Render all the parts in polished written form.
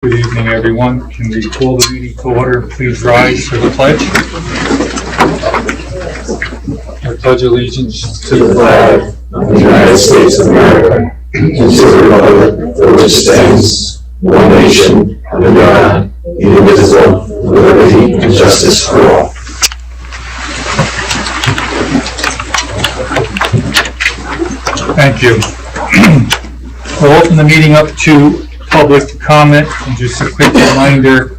Good evening, everyone. Can we call the meeting to order? Please rise for the pledge. I pledge allegiance to the flag of the United States of America and to the republic for which stands one nation under God, indivisible, with liberty and justice for all. Thank you. We'll open the meeting up to public comment, and just a quick reminder,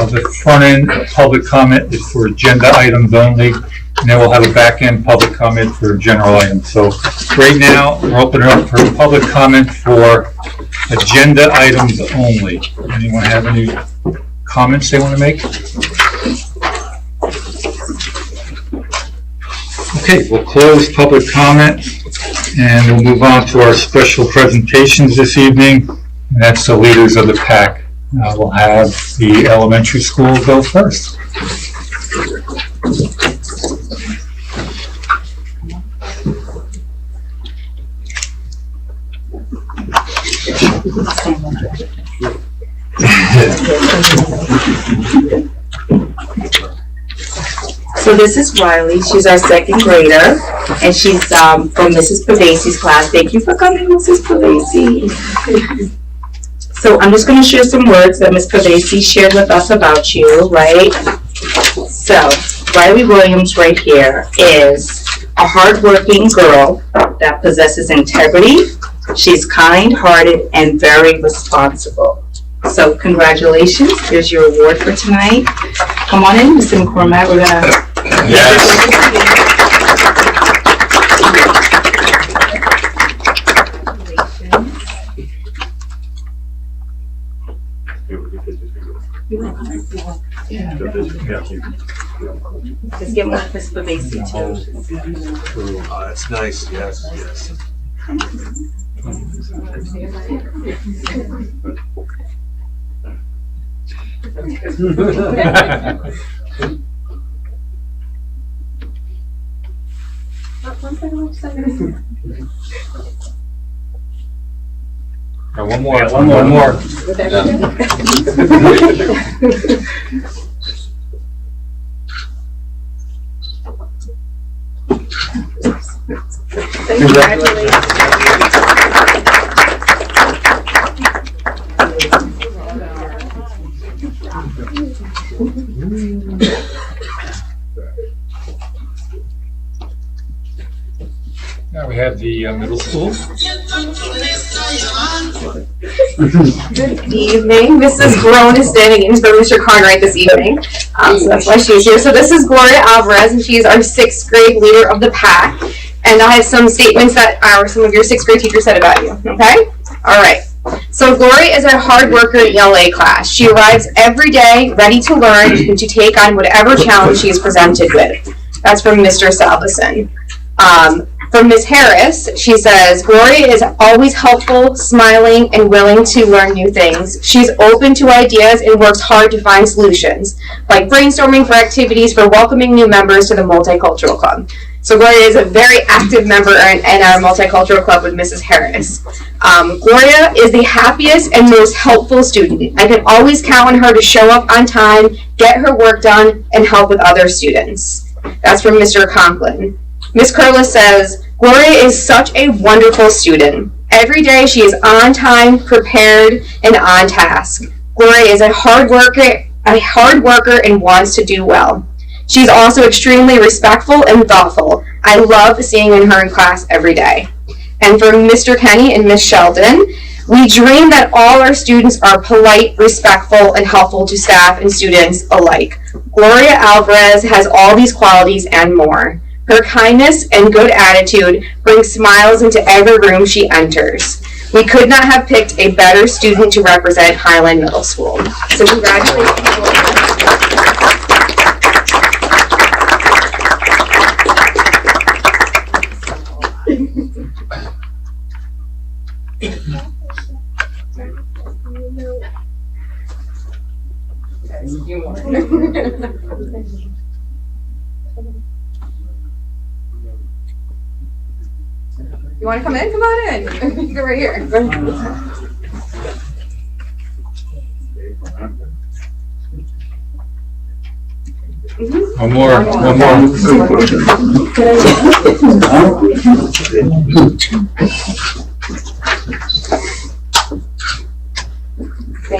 the front end public comment is for agenda items only, and then we'll have a back end public comment for general items. So right now, we're opening up for public comment for agenda items only. Anyone have any comments they want to make? Okay, we'll close public comment, and we'll move on to our special presentations this evening. And that's the leaders of the pack. We'll have the elementary school go first. So this is Riley. She's our second grader, and she's from Mrs. Pavesi's class. Thank you for coming, Mrs. Pavesi. So I'm just going to share some words that Ms. Pavesi shared with us about you, right? So Riley Williams right here is a hardworking girl that possesses integrity. She's kind-hearted and very responsible. So congratulations. Here's your award for tonight. Come on in, Mr. McCormack. We're going to... Yes. Just give one to Ms. Pavesi too. That's nice. Yes, yes. One more. Congratulations. Now we have the middle school. Good evening. Mrs. Grown is standing in for Mr. Carnwright this evening, so that's why she's here. So this is Gloria Alvarez, and she's our 6th grade leader of the pack. And I have some statements that some of your 6th grade teachers said about you, okay? All right. So Gloria is a hard worker in ELA class. She arrives every day ready to learn and to take on whatever challenge she is presented with. That's from Mr. Salveson. From Ms. Harris, she says, Gloria is always helpful, smiling, and willing to learn new things. She's open to ideas and works hard to find solutions, like brainstorming for activities for welcoming new members to the Multicultural Club. So Gloria is a very active member in our Multicultural Club with Mrs. Harris. Gloria is the happiest and most helpful student. I can always count on her to show up on time, get her work done, and help with other students. That's from Mr. Conklin. Ms. Curlis says, Gloria is such a wonderful student. Every day she is on time, prepared, and on task. Gloria is a hard worker and wants to do well. She's also extremely respectful and thoughtful. I love seeing her in class every day. And from Mr. Kenny and Ms. Sheldon, we dream that all our students are polite, respectful, and helpful to staff and students alike. Gloria Alvarez has all these qualities and more. Her kindness and good attitude bring smiles into every room she enters. We could not have picked a better student to represent Highland Middle School. So congratulations. You want to come in? Come on in. You can go right here. One more. Thank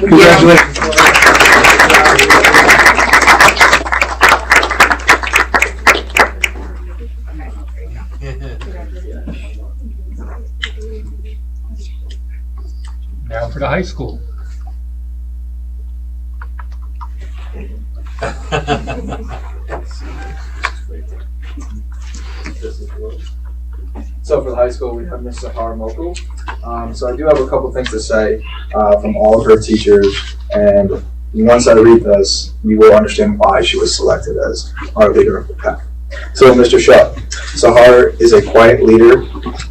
you. Congratulations. Now for the high school. So for the high school, we have Ms. Sahar Mokul. So I do have a couple things to say from all of her teachers, and once I read this, you will understand why she was selected as our leader of the pack. So Mr. Shaw, Sahar is a quiet leader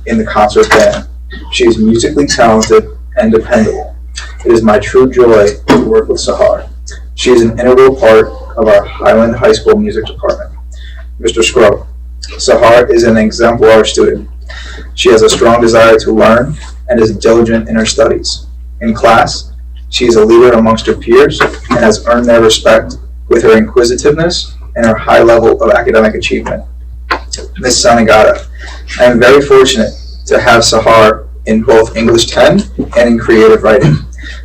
in the concert band. She is musically talented and dependable. It is my true joy to work with Sahar. She is an integral part of our Highland High School music department. Mr. Scrub, Sahar is an exemplar student. She has a strong desire to learn and is diligent in her studies. In class, she is a leader amongst her peers and has earned their respect with her inquisitiveness and her high level of academic achievement. Ms. Sanagata, I am very fortunate to have Sahar in both English 10 and in creative writing.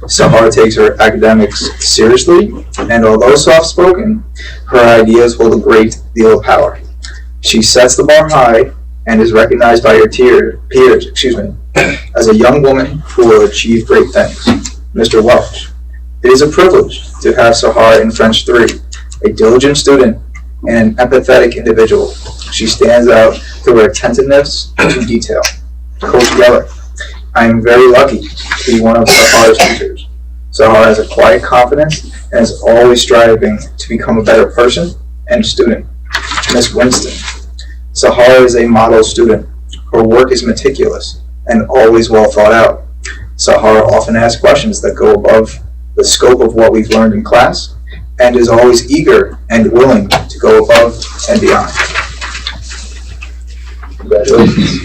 Sahar takes her academics seriously, and although soft-spoken, her ideas hold a great deal of power. She sets the bar high and is recognized by her peers, as a young woman who will achieve great things. Mr. Welch, it is a privilege to have Sahar in French 3, a diligent student and an empathetic individual. She stands out through her attentiveness to detail. Coach Geller, I am very lucky to be one of Sahar's teachers. Sahar has a quiet confidence and is always striving to become a better person and student. Miss Winston, Sahar is a model student. Her work is meticulous and always well thought out. Sahar often asks questions that go above the scope of what we've learned in class and is always eager and willing to go above and beyond. Congratulations.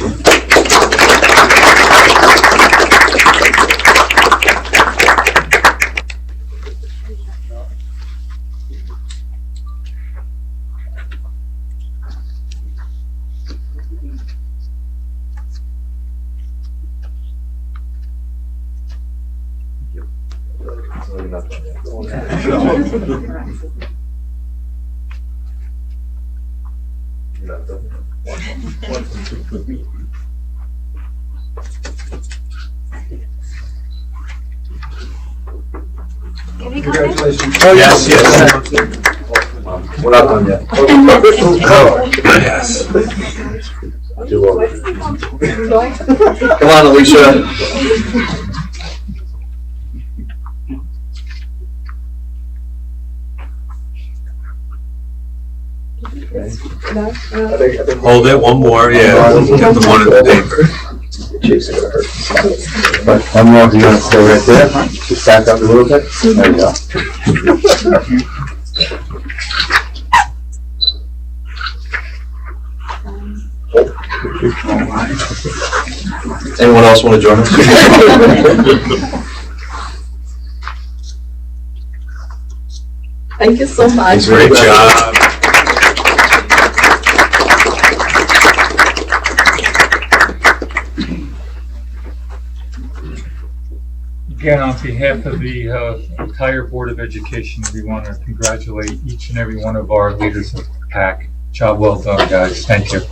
Congratulations. Oh, yes. We're not done yet. Oh, yes. Come on, Alicia. Hold it, one more, yeah. Get the one in the paper. One more, if you want to stay right there. Just back up a little bit. There you go. Anyone else want to join us? Thank you so much. Great job. Again, on behalf of the entire Board of Education, we want to congratulate each and every one of our leaders of the PAC. Job well done, guys. Thank you.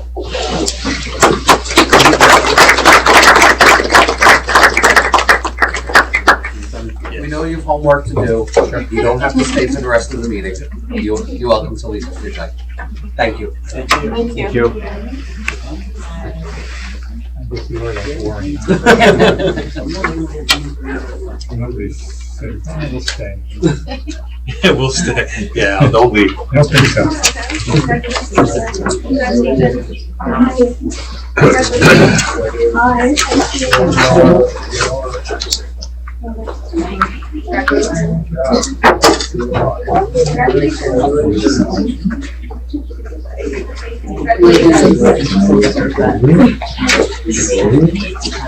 We know you have homework to do. You don't have to stay for the rest of the meeting. You're welcome to leave your time. Thank you. Thank you. We'll stay. We'll stay. Yeah, don't leave. I don't think so.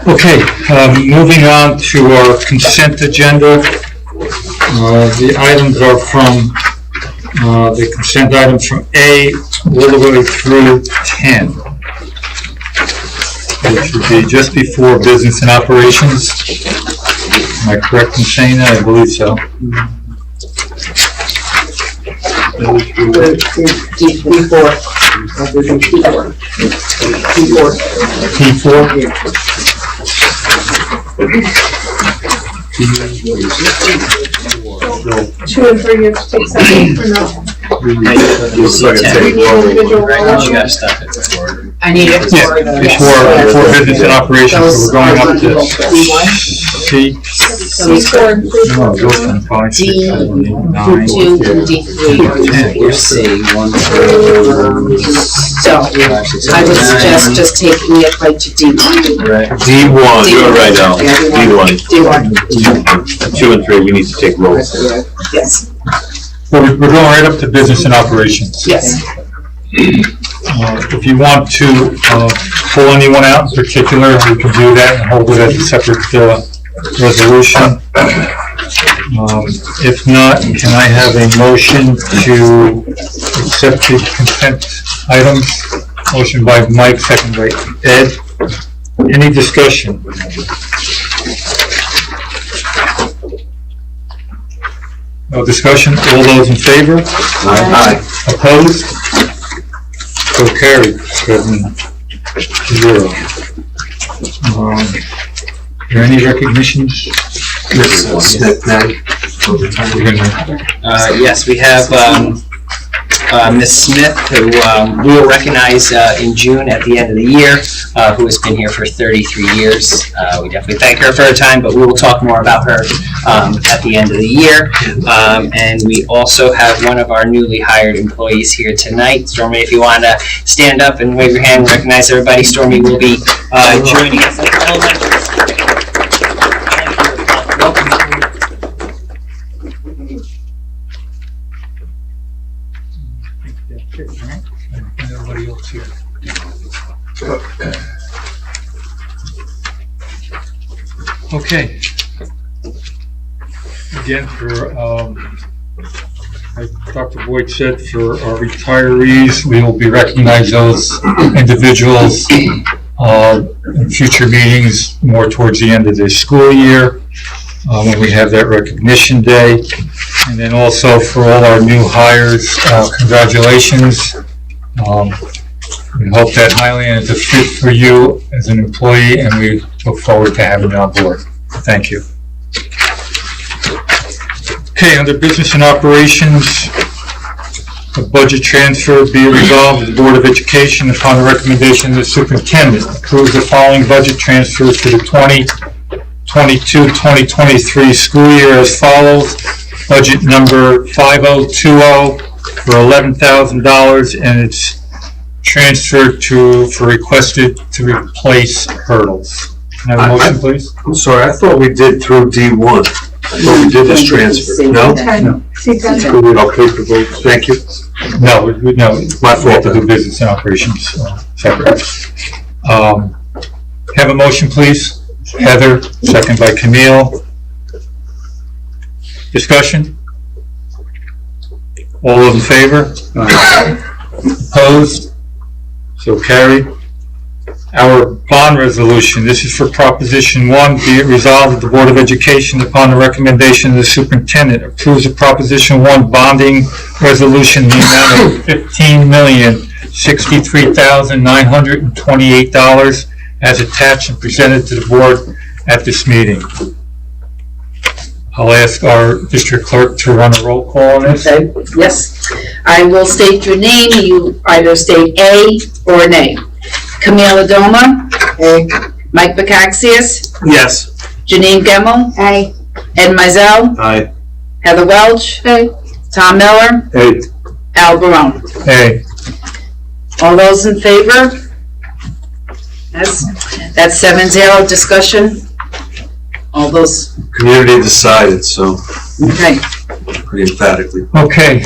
Okay, moving on to our consent agenda. The items are from, the consent items from A all the way through 10. Which would be just before business and operations. Am I correct in saying that? I believe so. P4. 2 and 3 you have to take separate or no? You gotta stop it before. I need it Yeah, before business and operations, so we're going up to C. C4 and No, those are 5, 6, 7, 8, 9, 2 and D3. 10. You're C, 1, 2, So, I would suggest just taking it right to D1. D1, you're right, Al. D1. D1, 2 and 3, we need to take rolls. yes, We're going right up to business and operations. yes. If you want to pull anyone out in particular, we can do that and hold it as a separate resolution. If not, can I have a motion to accept the consent items? Motion by Mike, second by Ed. Any discussion? No discussion? All those in favor? Aye. Opposed? So carried, 7-0. Are there any recognitions? Smith, Patty. We're gonna- yes, we have, Ms. Smith, who, we will recognize, in June at the end of the year, who has been here for 33 years. We definitely thank her for her time, but we will talk more about her, at the end of the year. And we also have one of our newly hired employees here tonight. Stormy, if you want to stand up and wave your hand and recognize everybody, Stormy will be, joining us at the elementary. Everybody else here. Okay. Again, like Dr. Boyd said, for our retirees, we will be recognizing those individuals in future meetings more towards the end of the school year, when we have that recognition day. And then also for all our new hires, congratulations. We hope that Highland is a fit for you as an employee, and we look forward to having you on board. Thank you. Okay, under business and operations, a budget transfer be resolved. The Board of Education, upon the recommendation of the superintendent, approves the following budget transfers for the 2022-2023 school year as follows. Budget number 5020 for $11,000, and it's transferred for requested to replace hurdles. Can I have a motion, please? I'm sorry, I thought we did through D1. I thought we did this transfer. No? No. Okay, for both. Thank you. No, My we have fault. to do business and operations separate. Have a motion, please. Heather, second by Camille. Discussion? All those in favor? Opposed? So carried. Our bond resolution, this is for Proposition 1, be it resolved that the Board of Education, upon the recommendation of the superintendent, approves the Proposition 1 bonding resolution in the amount of $15,063,928 as attached and presented to the board at this meeting. I'll ask our district clerk to run a roll call on this. Okay, yes. I will state your name. You either state A or nay. Camille Adoma. A. Mike Bakaxias. Yes. Janine Gemmel. Aye. Ed Mizell. Aye. Heather Welch. Aye. Tom Miller. Hey. Al Barone. Hey, All those in favor? Yes. That's 7-0. Discussion? All those, Community decided, so okay. pretty emphatically. okay,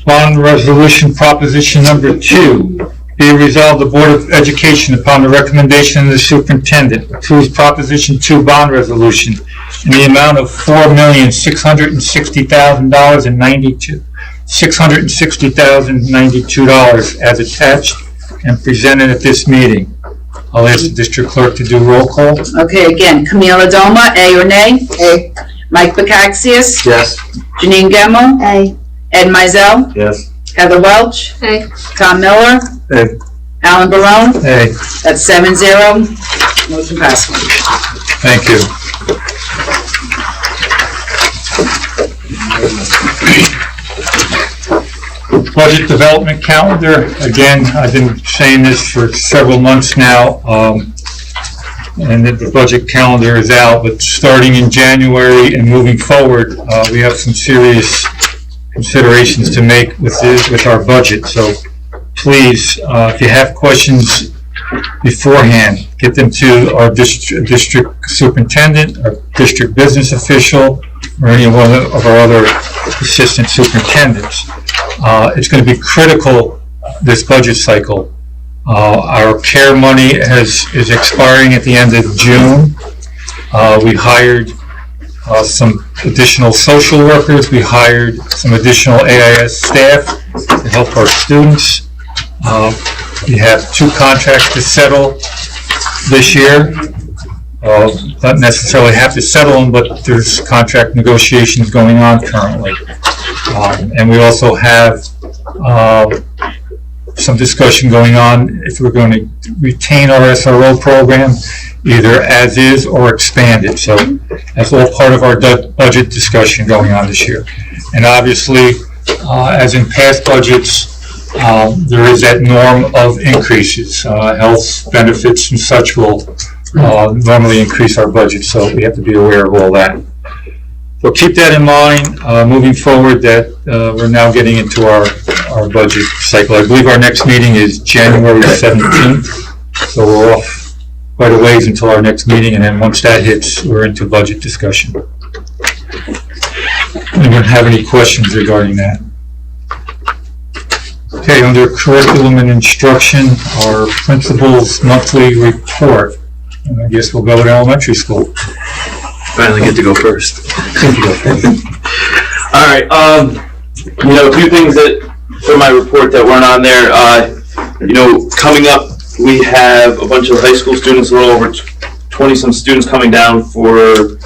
bond resolution Proposition number 2. Be Be it resolved, the Board of Education, upon the recommendation of the superintendent, approves Proposition 2 bond resolution in the amount of $4,660,092 as attached and presented at this meeting. I'll ask the district clerk to do roll call. Okay, again, Camille Adoma, A or nay? A. Mike Bakaxias? Yes. Janine Gemmell? A. Ed Mizell? Yes. Heather Welch? A. Tom Miller? Aye. Alan Barone? Hey, That's 7-0. Motion passes. thank you. Budget development calendar, again, I've been saying this for several months now, and that the budget calendar is out, but starting in January and moving forward, we have some serious considerations to make with our budget. So please, if you have questions beforehand, get them to our district superintendent, our district business official, or any one of our other assistant superintendents. It's going to be critical this budget cycle. Our care money is expiring at the end of June. We hired some additional social workers. We hired some additional AIS staff to help our students. We have 2 contracts to settle this year. Not necessarily have to settle them, but there's contract negotiations going on currently. And we also have some discussion going on if we're going to retain our SRO program, either as is or expand it. So that's all part of our budget discussion going on this year. And obviously, as in past budgets, there is that norm of increases. Health benefits and such will normally increase our budget, so we have to be aware of all that. So keep that in mind, moving forward, that we're now getting into our budget cycle. I believe our next meeting is January 17th, so we're off quite a ways until our next meeting, and then once that hits, we're into budget discussion. Anyone have any questions regarding that? Okay, under curriculum and instruction, our principal's monthly report. And I guess we'll go with elementary school. Finally get to go first. All right, 2 things that, for my report that weren't on there, coming up, we have a bunch of high school students, a little over 20-some students coming down to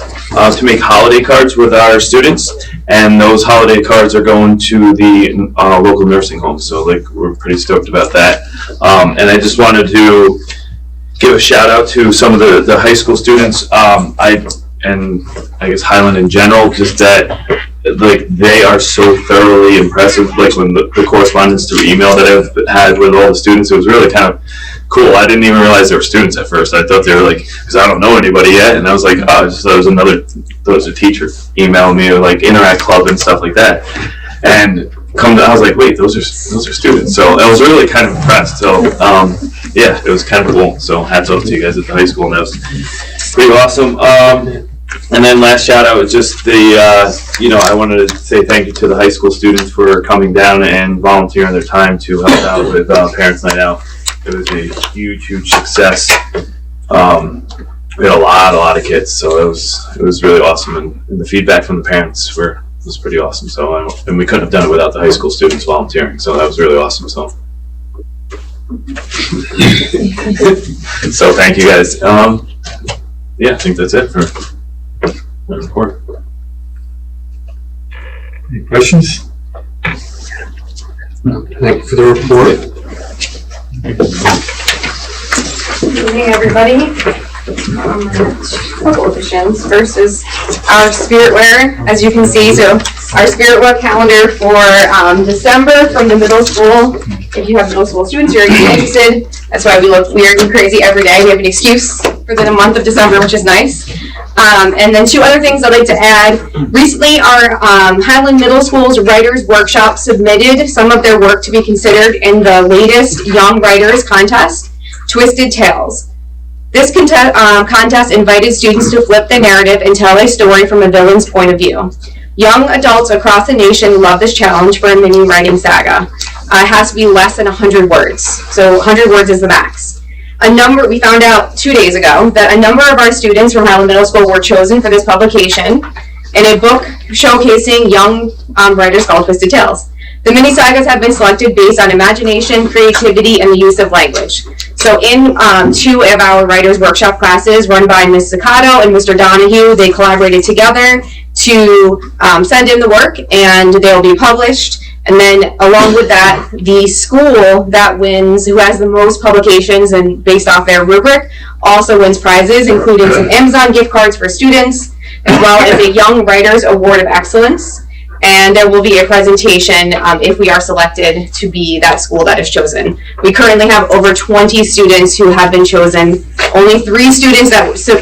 make holiday cards with our students, and those holiday cards are going to the local nursing home, so we're pretty stoked about that. And I just wanted to give a shout out to some of the high school students, and I guess Highland in general, just that they are so thoroughly impressive. When the correspondence through email that I've had with all the students, it was really kind of cool. I didn't even realize they were students at first. I thought they were because I don't know anybody yet, and I was like, oh, that was a teacher emailing me, or Interact Club and stuff like that. And I was like, wait, those are students. So I was really kind of impressed. So yeah, it was kind of cool. So hats off to you guys at the high school, and that was pretty awesome. And then last shout out was just I wanted to say thank you to the high school students for coming down and volunteering their time to help out with Parents Night Out. It was a huge success. We had a lot of kids, so it was really awesome, and the feedback from the parents was pretty awesome. So and we couldn't have done it without the high school students volunteering. So that was really awesome. So so thank you guys. Yeah, I think that's it for my report. Any questions? Thank you for the report. Good evening, everybody. Couple additions. First is our spirit wear, as you can see. So our spirit wear calendar for December from the middle school. If you have middle school students, you're interested. That's why we look weird and crazy every day. We have an excuse for the month of December, which is nice. And then 2 other things I'd like to add. Recently, our Highland Middle School's Writers Workshop submitted some of their work to be considered in the latest Young Writers Contest, Twisted Tales. This contest invited students to flip the narrative and tell a story from a villain's point of view. Young adults across the nation love this challenge for a mini writing saga. has to be less than 100 words. So 100 words is the max. We found out 2 days ago that a number of our students from Highland Middle School were chosen for this publication in a book showcasing young writers called Twisted Tales. The mini sagas have been selected based on imagination, creativity, and the use of language. So in 2 of our writers workshop classes run by Ms. Zaccato and Mr. Donahue, they collaborated together to send in the work, and they'll be published. And then along with that, the school that wins, who has the most publications and based off their rubric, also wins prizes, including some Amazon gift cards for students, as well as a Young Writers Award of Excellence. And there will be a presentation if we are selected to be that school that is chosen. We currently have over 20 students who have been chosen. Only 3 students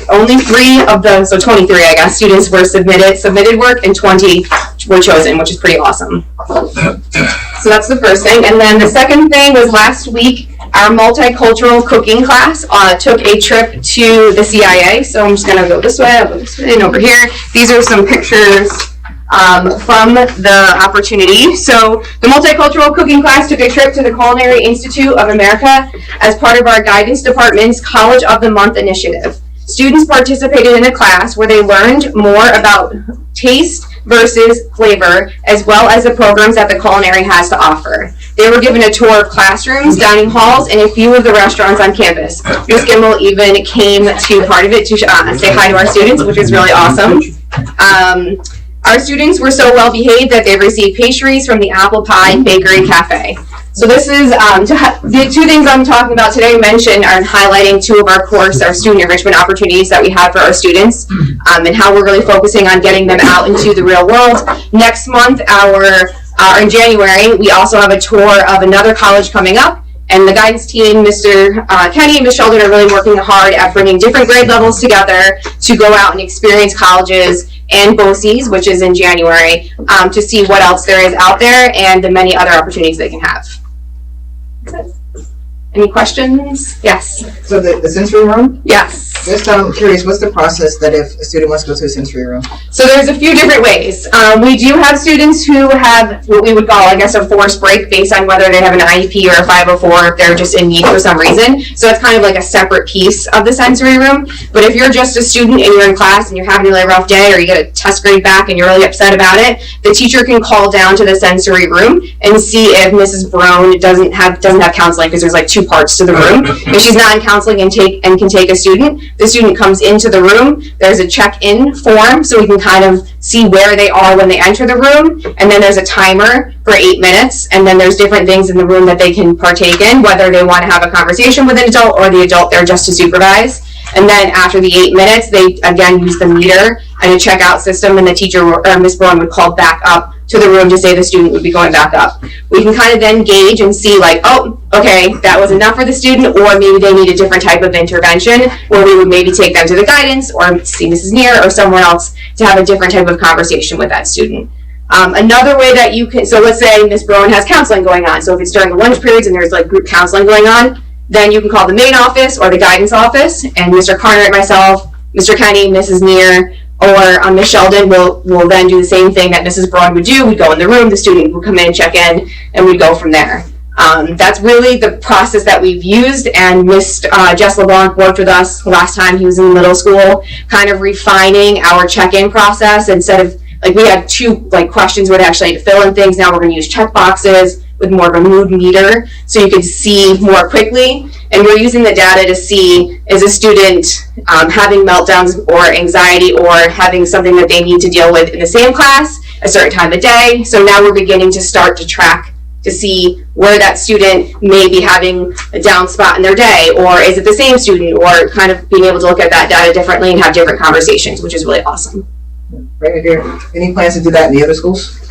only 3 of the, so 23 I guess, students were submitted work, and 20 were chosen, which is pretty awesome. So that's the first thing. And then the second thing was last week, our multicultural cooking class took a trip to the CIA. So I'm just gonna go this way, I'll go this way, and over here. These are some pictures from the opportunity. So the multicultural cooking class took a trip to the Culinary Institute of America as part of our guidance department's College of the Month initiative. Students participated in a class where they learned more about taste versus flavor, as well as the programs that the culinary has to offer. They were given a tour of classrooms, dining halls, and a few of the restaurants on campus. Ms. Gimbel even came to part of it to say hi to our students, which was really awesome. Our students were so well behaved that they received pastries from the Apple Pie Bakery Cafe. So this is, the 2 things I'm talking about today mentioned are highlighting 2 of our student enrichment opportunities that we have for our students, and how we're really focusing on getting them out into the real world. Next month, in January, we also have a tour of another college coming up, and the guidance team, Mr. Kenny and Ms. Sheldon, are really working hard at bringing different grade levels together to go out and experience colleges and BOCES, which is in January, to see what else there is out there and the many other opportunities they can have. Any questions? Yes. So the sensory room? Yes. Just curious, what's the process that if a student wants to go to a sensory room? So there's a few different ways. We do have students who have what we would call, I guess, a forced break based on whether they have an IEP or a 504, if they're just in need for some reason. So it's kind of like a separate piece of the sensory room. But if you're just a student and you're in class and you're having a really rough day, or you get a test grade back and you're really upset about it, the teacher can call down to the sensory room and see if Mrs. Brown doesn't have counseling, because there's like 2 parts to the room. If she's not in counseling and can take a student, the student comes into the room. There's a check-in form, so we can kind of see where they are when they enter the room, and then there's a timer for 8 minutes, and then there's different things in the room that they can partake in, whether they want to have a conversation with an adult or the adult there just to supervise. And then after the 8 minutes, they again use the meter and a checkout system, and the teacher or Ms. Bourne would call back up to the room to say the student would be going back up. We can kind of then gauge and see like, oh, okay, that was enough for the student, or maybe they need a different type of intervention, where we would maybe take them to the guidance or see Mrs. Neer or someone else to have a different type of conversation with that student. Another way that you can, so let's say Ms. Brown has counseling going on, so if it's during the lunch periods and there's like group counseling going on, then you can call the main office or the guidance office, and Mr. Carnert, myself, Mr. Kenny, Mrs. Neer, or Ms. Sheldon will then do the same thing that Mrs. Braun would do. We'd go in the room, the student would come in, check in, and we'd go from there. That's really the process that we've used, and Jess LeBlanc worked with us last time he was in middle school, kind of refining our check-in process. Instead of, like, we had 2 questions where they actually had to fill in things. Now we're going to use check boxes with more of a mood meter, so you can see more quickly. And we're using the data to see, is a student having meltdowns or anxiety, or having something that they need to deal with in the same class a certain time of day. So now we're beginning to start to track to see where that student may be having a down spot in their day, or is it the same student, or kind of being able to look at that data differently and have different conversations, which is really awesome. Right here. Any plans to do that in the other schools?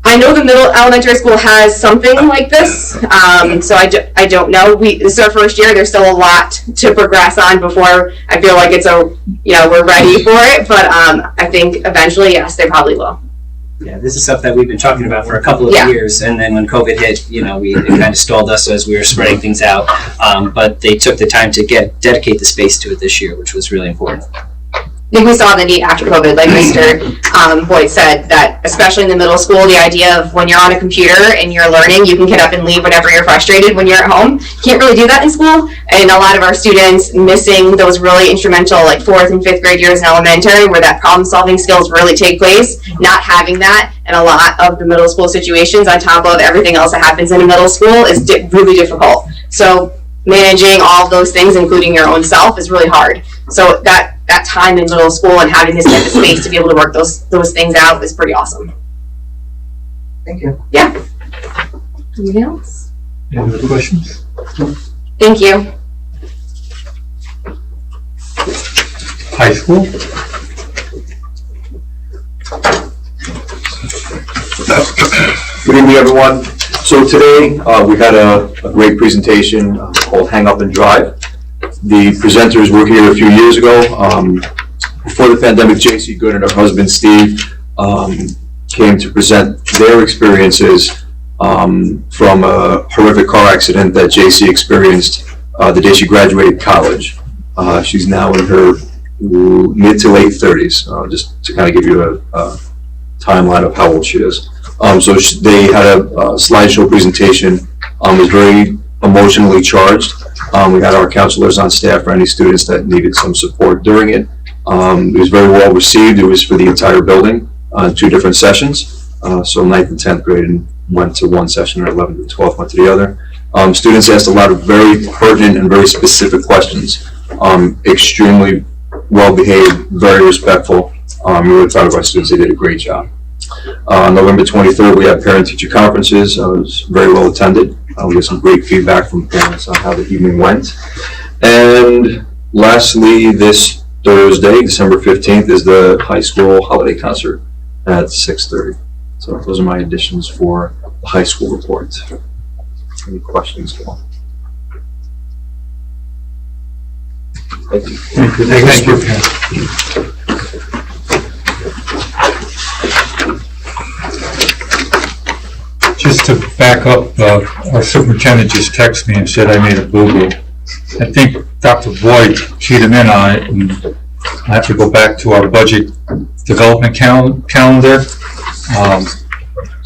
I know the middle elementary school has something like this, so I don't know. This is our first year. There's still a lot to progress on before I feel like we're ready for it. But I think eventually, yes, they probably will. Yeah, this is stuff that we've been talking about for a couple of years, and then when COVID hit, it kind of stalled us as we were spreading things out. But they took the time to dedicate the space to it this year, which was really important. think we saw the need after COVID, like Mr. Boyd said, that especially in the middle school, the idea of when you're on a computer and you're learning, you can get up and leave whenever you're frustrated when you're at home. Can't really do that in school. And a lot of our students missing those really instrumental, like 4th and 5th grade years in elementary, where that problem solving skills really take place. Not having that in a lot of the middle school situations on top of everything else that happens in a middle school is really difficult. So managing all of those things, including your own self, is really hard. So that time in middle school and having this type of space to be able to work those things out is pretty awesome. Thank you. Yeah. Anything else? Any other questions? Thank you. High school? Good evening, everyone. So today, we had a great presentation called Hang Up and Drive. The presenters were here a few years ago. Before the pandemic, J.C. Good and her husband, Steve, came to present their experiences from a horrific car accident that J.C. experienced the day she graduated college. She's now in her mid to late 30s, just to kind of give you a timeline of how old she is. They had a slideshow presentation. It was very emotionally charged. We had our counselors on staff for any students that needed some support during it. It was very well received. It was for the entire building, 2 different sessions. So 9th and 10th grade went to one session, and 11th and 12th went to the other. Students asked a lot of very pertinent and very specific questions. Extremely well behaved, very respectful. We're really proud of our students. They did a great job. November 23rd, we had parent-teacher conferences. It was very well attended. We got some great feedback from parents on how the evening went. And lastly, this Thursday, December 15th, is the high school holiday concert at 6:30. So those are my additions for the high school report. Any questions? Thank you. Thank you. Just to back up, our superintendent just texted me and said I made a boo-boo. I think Dr. Boyd keyed him in on it, and I have to go back to our budget development calendar.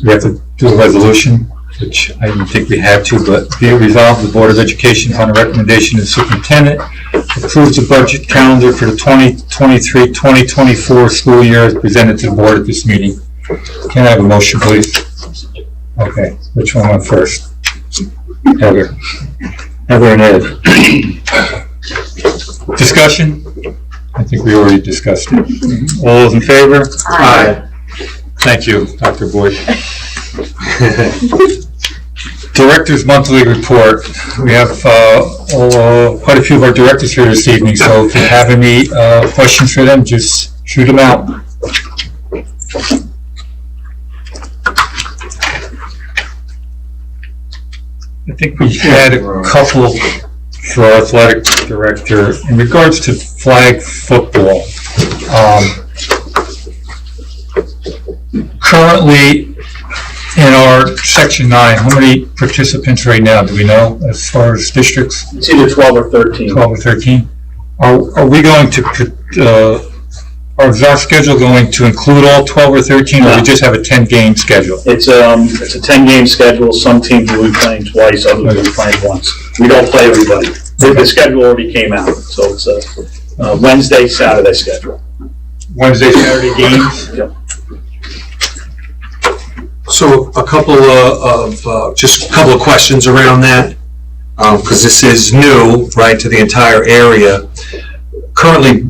We have to do a resolution, which I didn't think we had to, but be it resolved, the Board of Education, upon a recommendation of the superintendent, approves the budget calendar for the 2023-2024 school year as presented to the board at this meeting. Can I have a motion, please? Okay, which one went first? Heather and Ed. Discussion? I think we already discussed it. All those in favor? Aye. Thank you, Dr. Boyd. Director's monthly report. We have quite a few of our directors here this evening, so if you have any questions for them, just shoot them out. I think we had a couple for our athletic director in regards to flag football. Currently, in our section 9, how many participants right now, do we know, as far as districts? It's either 12 or 13. 12 or 13? Are we going to, or is our schedule going to include all 12 or 13, or we just have a 10-game schedule? It's a 10-game schedule. Some teams will be playing twice, others will be playing once. We don't play everybody. The schedule already came out, so it's a Wednesday, Saturday schedule. Wednesday, Saturday games? Yep. So a couple just a couple of questions around that, because this is new, right, to the entire area. Currently,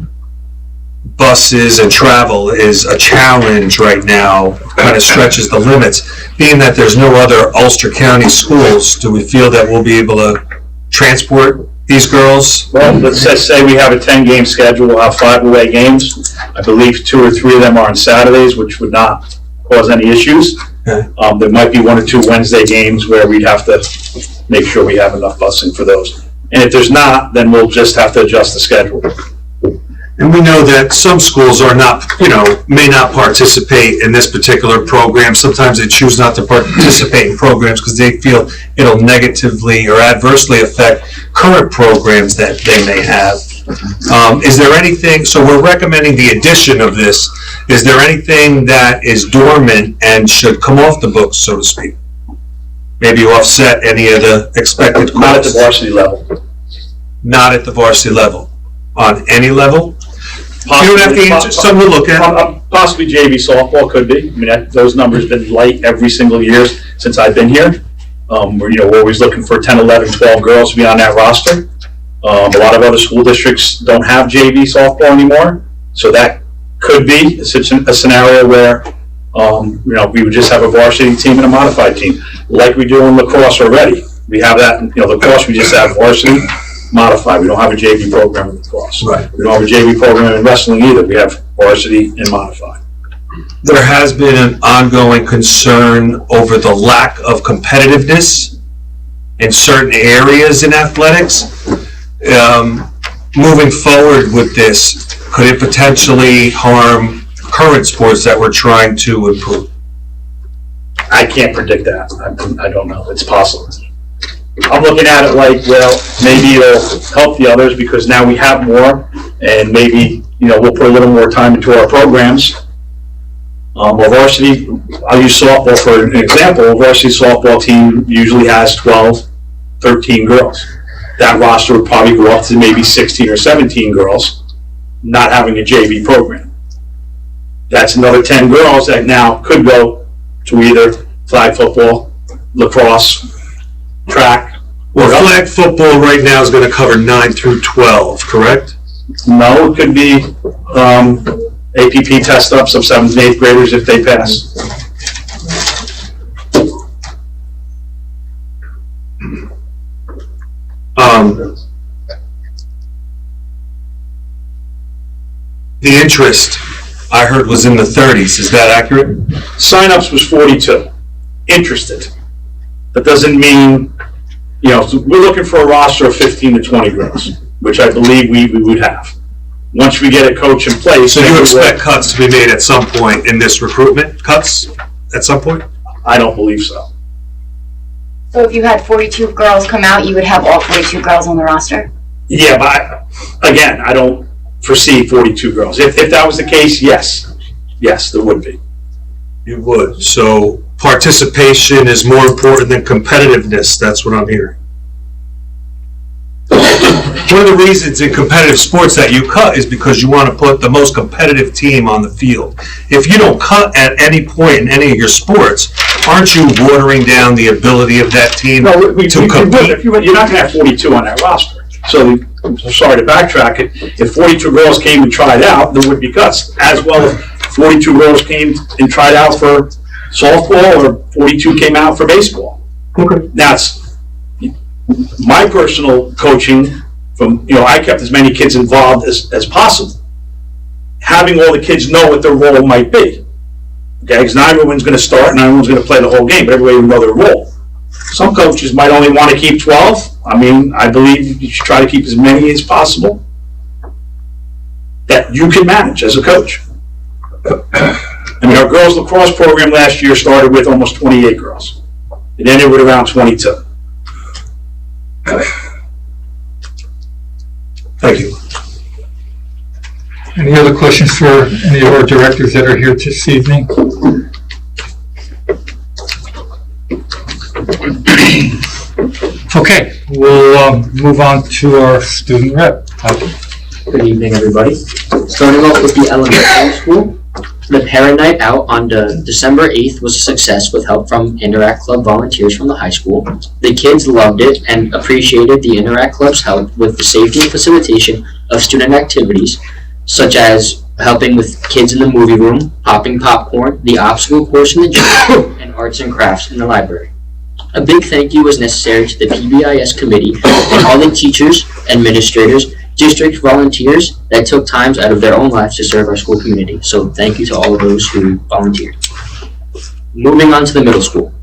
buses and travel is a challenge right now, kind of stretches the limits. Being that there's no other Ulster County schools, do we feel that we'll be able to transport these girls? Well, let's just say we have a 10-game schedule. We'll have 5 away games. I believe 2 or 3 of them are on Saturdays, which would not cause any issues. Okay. There might be 1 or 2 Wednesday games where we'd have to make sure we have enough busing for those. And if there's not, then we'll just have to adjust the schedule. And we know that some schools are not, may not participate in this particular program. Sometimes they choose not to participate in programs because they feel it'll negatively or adversely affect current programs that they may have. Is there anything, so we're recommending the addition of this, is there anything that is dormant and should come off the books, so to speak? Maybe offset any of the expected costs? Not at the varsity level. Not at the varsity level. On any level? You don't have to answer, something to look at. Possibly JV softball could be. I mean, those numbers have been light every single year since I've been here. We're always looking for 10, 11, 12 girls to be on that roster. A lot of other school districts don't have JV softball anymore, so that could be a scenario where we would just have a varsity team and a modified team, like we do in lacrosse already. We have that, lacrosse, we just have varsity, modified. We don't have a JV program in lacrosse. Right. We don't have a JV program in wrestling either. We have varsity and modified. There has been an ongoing concern over the lack of competitiveness in certain areas in athletics. Moving forward with this, could it potentially harm current sports that we're trying to improve? I can't predict that. I don't know. It's possible. I'm looking at it like, well, maybe it'll help the others because now we have more, and maybe, we'll put a little more time into our programs. Well, varsity, I'll use softball for an example. A varsity softball team usually has 12, 13 girls. That roster would probably go up to maybe 16 or 17 girls, not having a JV program. That's another 10 girls that now could go to either flag football, lacrosse, track. Well, flag football right now is going to cover 9 through 12, correct? No, it could be APP test ups of 7th and 8th graders if they pass. The interest, I heard, was in the 30s. Is that accurate? Sign-ups was 42. Interested. That doesn't mean, so we're looking for a roster of 15 to 20 girls, which I believe we would have. Once we get a coach in place. So you expect cuts to be made at some point in this recruitment? Cuts at some point? I don't believe so. So if you had 42 girls come out, you would have all 42 girls on the roster? Yeah, but again, I don't foresee 42 girls. If that was the case, yes. Yes, there would be. You would. So participation is more important than competitiveness. That's what I'm hearing. One of the reasons in competitive sports that you cut is because you want to put the most competitive team on the field. If you don't cut at any point in any of your sports, aren't you watering down the ability of that team to compete? You're not going to have 42 on that roster. So I'm sorry to backtrack it. If 42 girls came and tried out, there would be cuts. As well as 42 girls came and tried out for softball or 42 came out for baseball. Okay. Now, it's my personal coaching from, I kept as many kids involved as possible. Having all the kids know what their role might be. Okay, because not everyone's going to start and not everyone's going to play the whole game, but everybody will know their role. Some coaches might only want to keep 12. I believe you should try to keep as many as possible that you can manage as a coach. Our girls lacrosse program last year started with almost 28 girls. It ended with around 22. Thank you. Any other questions for any of our directors that are here this evening? Okay, we'll move on to our student rep. Good evening, everybody. Starting off with the elementary school, the parent night out on December 8th was a success with help from Interact Club volunteers from the high school. The kids loved it and appreciated the Interact Club's help with the safety and facilitation of student activities, such as helping with kids in the movie room, popping popcorn, the obstacle course in the gym, and arts and crafts in the library. A big thank you was necessary to the PBIS committee and all the teachers, administrators, district volunteers that took times out of their own lives to serve our school community. So thank you to all of those who volunteered. Moving on to the middle school.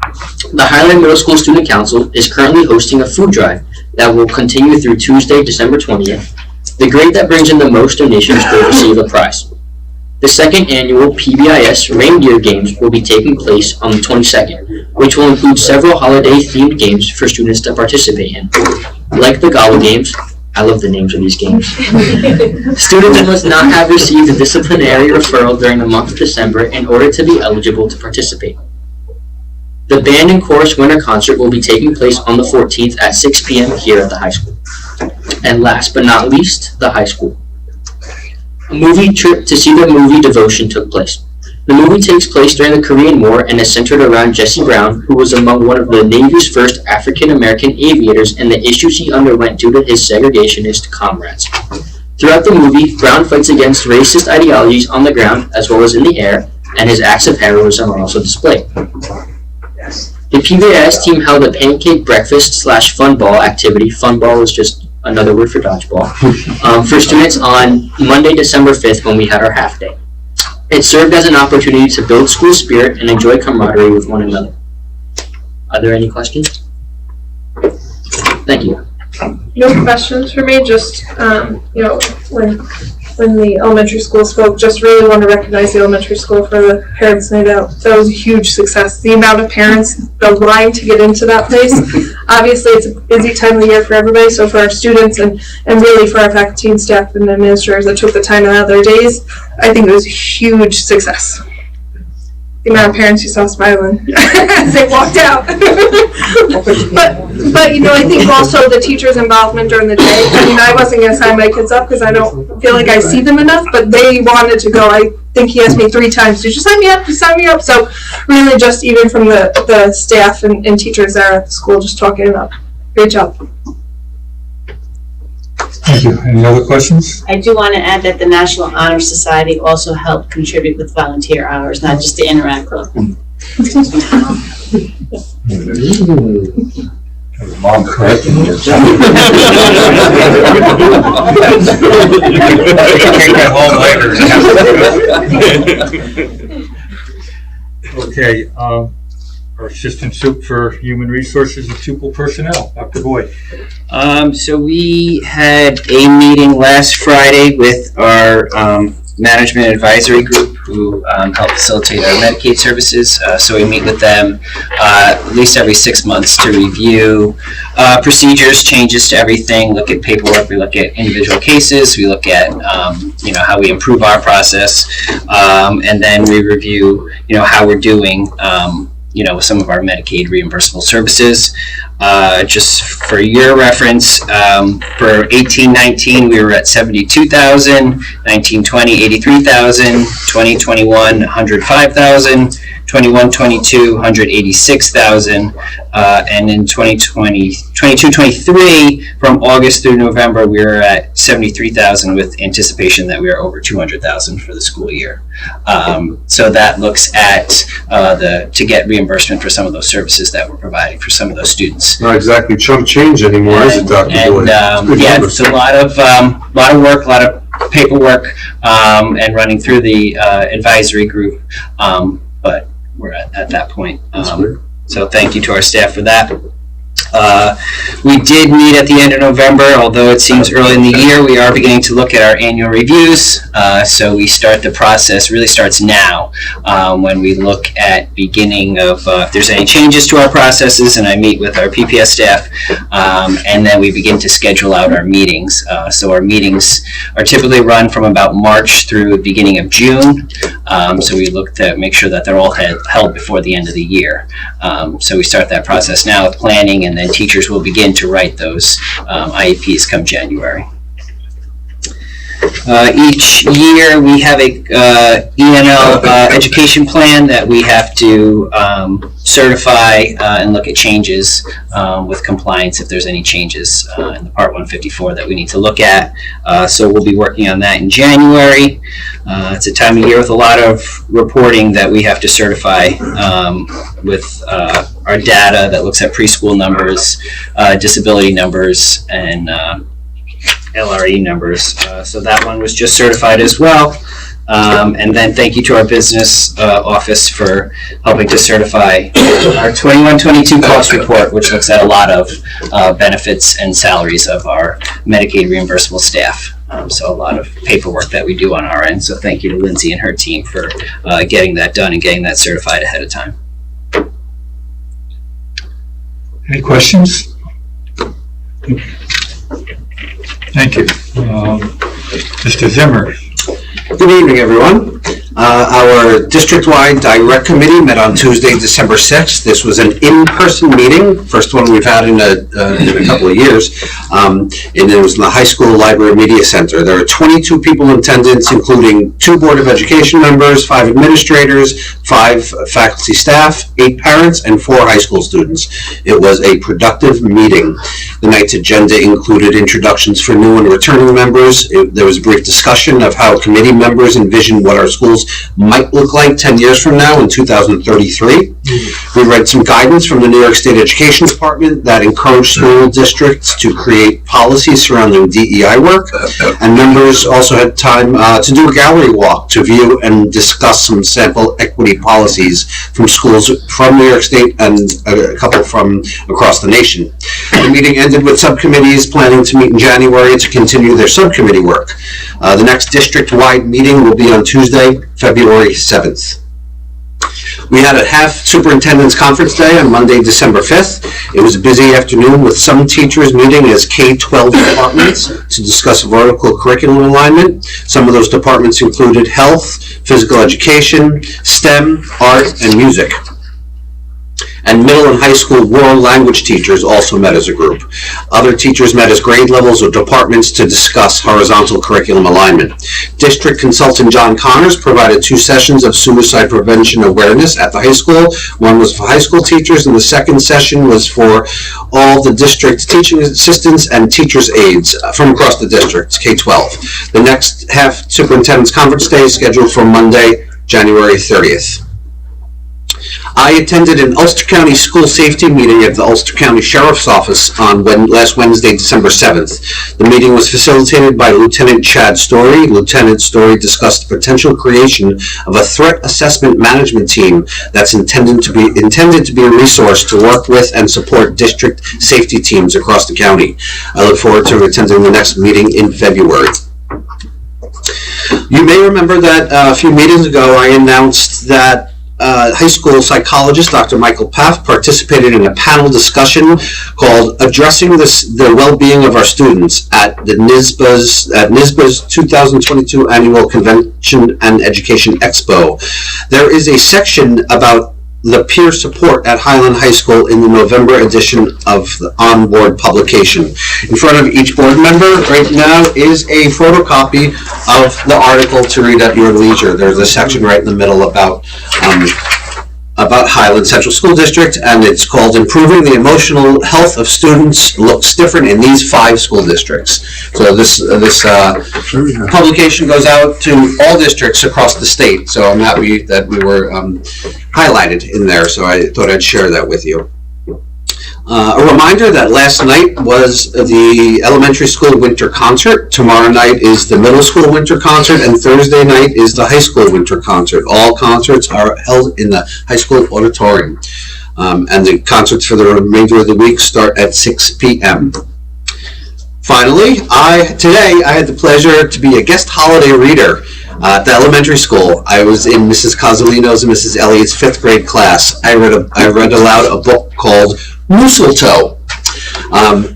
The Highland Middle School Student Council is currently hosting a food drive that will continue through Tuesday, December 20th. The grade that brings in the most donations will receive a prize. The second annual PBIS Reindeer Games will be taking place on the 22nd, which will include several holiday-themed games for students to participate in. Like the Gala Games, I love the names of these games. Students must not have received a disciplinary referral during the month of December in order to be eligible to participate. The band and chorus winter concert will be taking place on the 14th at 6 p.m. here at the high school. And last but not least, the high school. A movie trip to see the movie Devotion took place. The movie takes place during the Korean War and is centered around Jesse Brown, who was among one of the Navy's first African-American aviators, and the issues he underwent due to his segregationist comrades. Throughout the movie, Brown fights against racist ideologies on the ground as well as in the air, and his acts of heroism are also displayed. The PBIS team held a pancake breakfast / fun ball activity. Fun ball is just another word for dodgeball. For students on Monday, December 5th, when we had our half day. It served as an opportunity to build school spirit and enjoy camaraderie with one another. Are there any questions? Thank you. No questions for me, just, when the elementary school spoke, just really want to recognize the elementary school for the Parents' Night Out. That was a huge success. The amount of parents, the line to get into that place. Obviously, it's a busy time of the year for everybody, so for our students and really for our faculty and staff and administrators that took the time out of their days, I think it was a huge success. The amount of parents you saw smiling as they walked out. but I think also the teachers' involvement during the day. I mean, I wasn't going to sign my kids up because I don't feel like I see them enough, but they wanted to go. I think he asked me 3 times, did you sign me up? You sign me up? So really just even from the staff and teachers there at the school, just talking it up. Great job. Thank you. Any other questions? I do want to add that the National Honor Society also helped contribute with volunteer hours, not just the Interact Club. Mom correcting you. Okay, our assistant soup for human resources and pupil personnel, Dr. Boyd. So we had a meeting last Friday with our management advisory group who help facilitate our Medicaid services. So we meet with them at least every 6 months to review procedures, changes to everything, look at paperwork, we look at individual cases, we look at how we improve our process, and then we review how we're doing with some of our Medicaid reimbursable services. Just for your reference, for 18-19 we were at 72,000, 19-20 83,000, 20-21 105,000, 21-22 186,000, and in 22-23 from August through November we were at 73,000 with anticipation that we are over 200,000 for the school year. So that looks at to get reimbursement for some of those services that we're providing for some of those students. Not exactly chump change anymore, is it, Dr. Boyd? It's a lot of work, a lot of paperwork, and running through the advisory group, but we're at that point. So thank you to our staff for that. We did meet at the end of November, although it seems early in the year, we are beginning to look at our annual reviews. So we start the process, really starts now, when we look at beginning of if there's any changes to our processes, and I meet with our PPS staff, and then we begin to schedule out our meetings. So our meetings are typically run from about March through the beginning of June. So we look to make sure that they're all held before the end of the year. So we start that process now with planning, and then teachers will begin to write those IEPs come January. Each year we have a ENL education plan that we have to certify and look at changes with compliance if there's any changes in the Part 154 that we need to look at. So we'll be working on that in January. It's a time of year with a lot of reporting that we have to certify with our data that looks at preschool numbers, disability numbers, and LRE numbers. So that one was just certified as well. And then thank you to our business office for helping to certify our 21-22 cost report, which looks at a lot of benefits and salaries of our Medicaid reimbursable staff. So a lot of paperwork that we do on our end. So thank you to Lindsay and her team for getting that done and getting that certified ahead of time. Any questions? Thank you. Mr. Zimmer. Good evening, everyone. Our district-wide direct committee met on Tuesday, December 6th. This was an in-person meeting, first one we've had in a couple of years, and it was in the high school library media center. There were 22 people in attendance, including 2 Board of Education members, 5 administrators, 5 faculty staff, 8 parents, and 4 high school students. It was a productive meeting. The night's agenda included introductions for new and returning members. There was a brief discussion of how committee members envision what our schools might look like 10 years from now in 2033. We read some guidance from the New York State Education Department that encouraged school districts to create policies surrounding DEI work, and members also had time to do a gallery walk to view and discuss some sample equity policies from schools from New York State and a couple from across the nation. The meeting ended with subcommittees planning to meet in January to continue their subcommittee work. The next district-wide meeting will be on Tuesday, February 7th. We had a half superintendent's conference day on Monday, December 5th. It was a busy afternoon with some teachers meeting as K-12 departments to discuss vertical curriculum alignment. Some of those departments included health, physical education, STEM, art, and music. And middle and high school world language teachers also met as a group. Other teachers met as grade levels or departments to discuss horizontal curriculum alignment. District consultant John Connors provided 2 sessions of suicide prevention awareness at the high school. One was for high school teachers, and the second session was for all the district teaching assistants and teachers' aides from across the district, K-12. The next half superintendent's conference day is scheduled for Monday, January 30th. I attended an Ulster County school safety meeting at the Ulster County Sheriff's Office on last Wednesday, December 7th. The meeting was facilitated by Lieutenant Chad Story. Lieutenant Story discussed the potential creation of a threat assessment management team that's intended to be a resource to work with and support district safety teams across the county. I look forward to attending the next meeting in February. You may remember that a few meetings ago I announced that high school psychologist Dr. Michael Paff participated in a panel discussion called Addressing the Well-Being of Our Students at the NYSBA's 2022 Annual Convention and Education Expo. There is a section about the peer support at Highland High School in the November edition of the Onboard publication. In front of each board member right now is a photocopy of the article to read at your leisure. There's a section right in the middle about Highland Central School District, and it's called Improving the Emotional Health of Students Looks Different in These 5 School Districts. So this publication goes out to all districts across the state, so I'm happy that we were highlighted in there, so I thought I'd share that with you. A reminder that last night was the elementary school winter concert. Tomorrow night is the middle school winter concert, and Thursday night is the high school winter concert. All concerts are held in the high school auditorium. And the concerts for the remainder of the week start at 6 p.m. Finally, today I had the pleasure to be a guest holiday reader at the elementary school. I was in Mrs. Cozzolino's and Mrs. Elliott's 5th grade class. I read aloud a book called Mistletoe.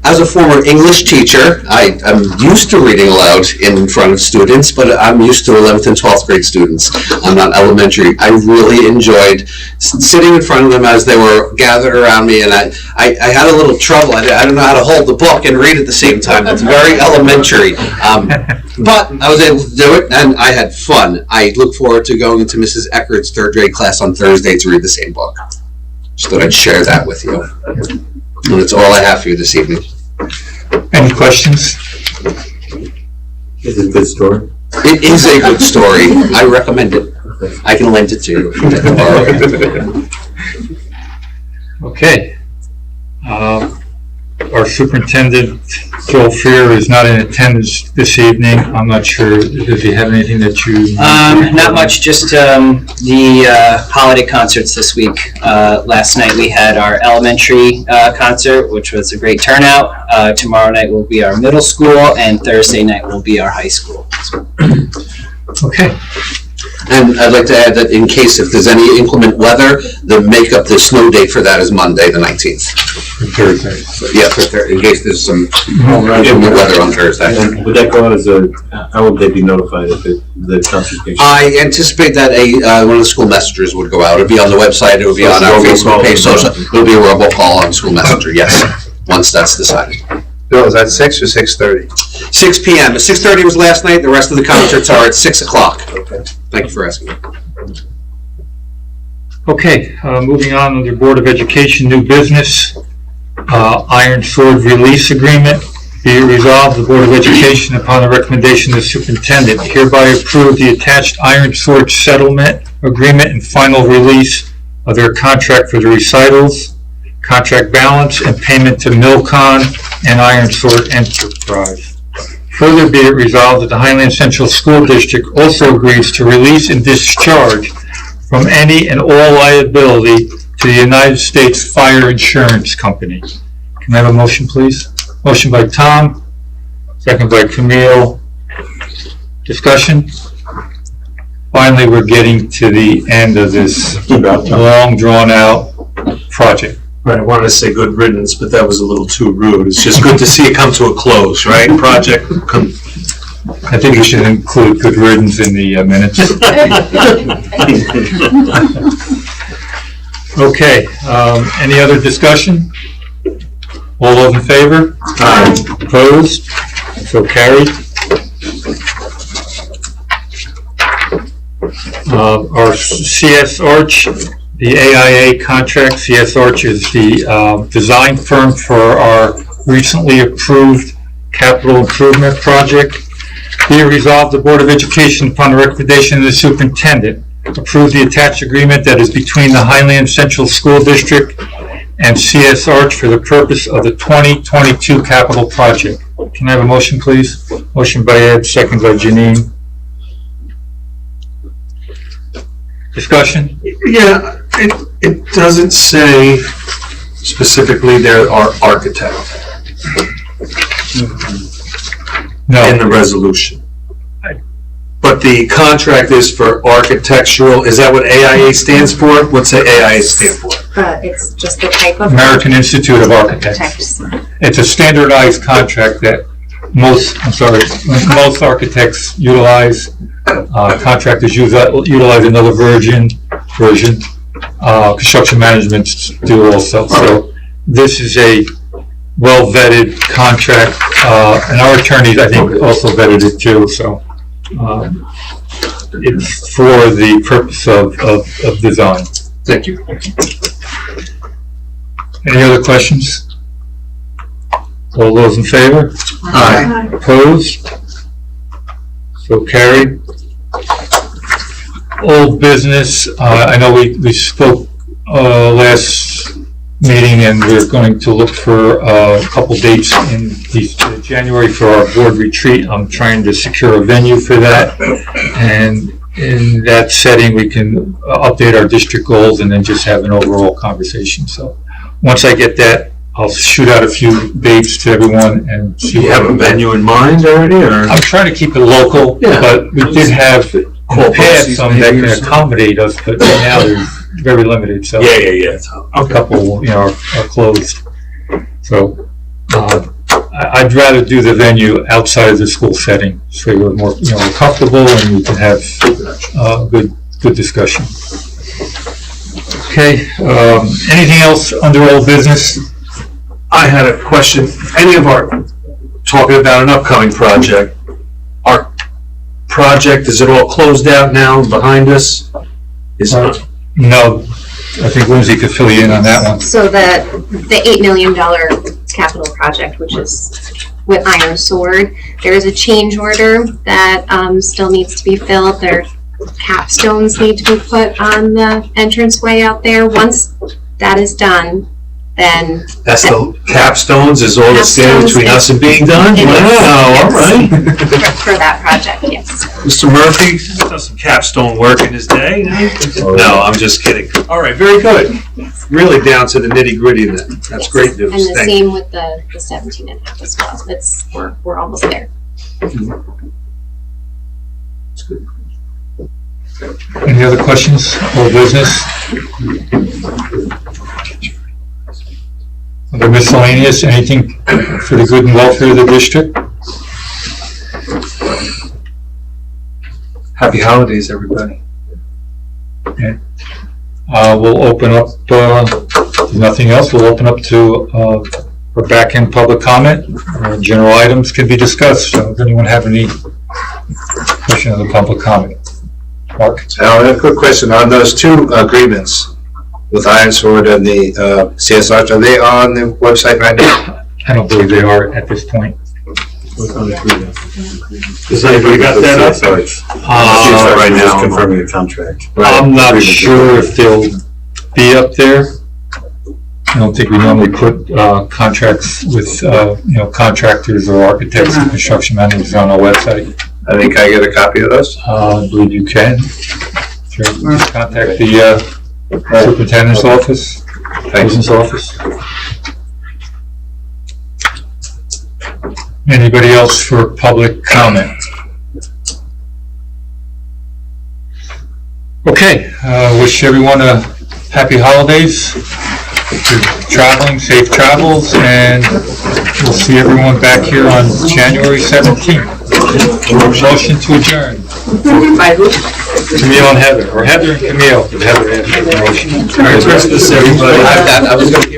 As a former English teacher, I'm used to reading aloud in front of students, but I'm used to 11th and 12th grade students. I'm not elementary. I really enjoyed sitting in front of them as they were gathered around me, and I had a little trouble. I don't know how to hold the book and read at the same time. That's very elementary. But I was able to do it, and I had fun. I look forward to going into Mrs. Eckert's 3rd grade class on Thursday to read the same book. Just thought I'd share that with you. And that's all I have for you this evening. Any questions? Is it a good story? It is a good story. I recommend it. I can lend it to you if you'd like to borrow it. Okay. Our superintendent, Joel Freer, is not in attendance this evening. I'm not sure, does he have anything that you... Not much, just the holiday concerts this week. Last night we had our elementary concert, which was a great turnout. Tomorrow night will be our middle school, and Thursday night will be our high school. Okay. And I'd like to add that in case if there's any inclement weather, the snow date for that is Monday, the 19th. Thursday. Yeah, for in case there's some weather on Thursday. And would that go out as how would they be notified if the consultation? I anticipate that one of the school messengers would go out. It'll be on the website, it'll be on our Facebook page, social. It'll be a robocall on school messenger, yes, once that's decided. Bill, is that 6 or 6:30? 6 p.m. 6:30 was last night, the rest of the concerts are at 6 o'clock. Okay. Thank you for asking. Okay, moving on under Board of Education, new business, Iron Sword release agreement. Be it resolved, the Board of Education, upon the recommendation of the superintendent, hereby approve the attached Iron Sword settlement agreement and final release of their contract for the recitals, contract balance, and payment to Milcon and Iron Sword Enterprise. Further be it resolved that the Highland Central School District also agrees to release and discharge from any and all liability to the United States Fire Insurance Company. Can I have a motion, please? Motion by Tom, second by Camille. Discussion? Finally, we're getting to the end of this long, drawn-out project. Right, I wanted to say good riddance, but that was a little too rude. It's just good to see it come to a close, right? Project come. I think we should include good riddance in the minutes. Okay, any other discussion? All those in favor? Aye. Opposed? So carried. Our CS Arch, the AIA contract, CS Arch is the design firm for our recently approved capital improvement project. Be it resolved, the Board of Education, upon the recommendation of the superintendent, approve the attached agreement that is between the Highland Central School District and CS Arch for the purpose of the 2022 capital project. Can I have a motion, please? Motion by Ed, second by Janine. Discussion? Yeah, it doesn't say specifically there are architects in the resolution. But the contract is for architectural, is that what AIA stands for? What's the AIA stand for? It's just the type of. American Institute of Architects. It's a standardized contract that most architects utilize. Contractors utilize another version. Construction management do also. So this is a well-vetted contract, and our attorneys, I think, also vetted it too. So it's for the purpose of design. Thank you. Any other questions? All those in favor? Aye. Opposed? So carried. Old business, I know we spoke last meeting, and we're going to look for a couple dates in January for our board retreat. I'm trying to secure a venue for that, and in that setting we can update our district goals and then just have an overall conversation. So once I get that, I'll shoot out a few dates to everyone and see. Do you have a venue in mind already, or? I'm trying to keep it local, but we did have in the past some that can accommodate us, but right now they're very limited, so. Yeah. A couple, are closed. So, I'd rather do the venue outside of the school setting, so we're more, comfortable and we can have, good discussion. Okay, anything else under old business? I had a question. Talking about an upcoming project, our project, is it all closed out now and behind us? No, I think Lindsay could fill you in on that one. So the $8 million capital project, which is with Iron Sword, there is a change order that still needs to be filled. Their capstones need to be put on the entranceway out there. Once that is done, then that's the capstones is all that's standing between us and being done? Wow, all right. For that project, yes. Mr. Murphy does some capstone work in his day. No, I'm just kidding. All right, very good. Really down to the nitty gritty then. That's great news. And the same with the 17 and a half as well. We're almost there. Any other questions or business? Other miscellaneous, anything for the good and welfare of the district? Happy holidays, everybody. Okay. We'll open up, if nothing else, we'll open up to, our back-end public comment. General items can be discussed, so does anyone have any question of the public comment? Mark? Now, I have a quick question on those two agreements with Iron Sword and the CSR. Are they on the website right now? I don't believe they are at this point. Does anybody got that up? Right now, just confirming the contract. I'm not sure if they'll be up there. I don't think we normally put contracts with contractors or architects and construction managers on our website. I think I get a copy of those. I believe you can. Sure. Just contact the superintendent's office, business office. Anybody else for public comment? Okay, wish everyone a happy holidays. If you're traveling, safe travels, and we'll see everyone back here on January 17th. Motion to adjourn. Camille and Heather, or Heather and Camille. Heather and motion. Merry Christmas, everybody. I was gonna give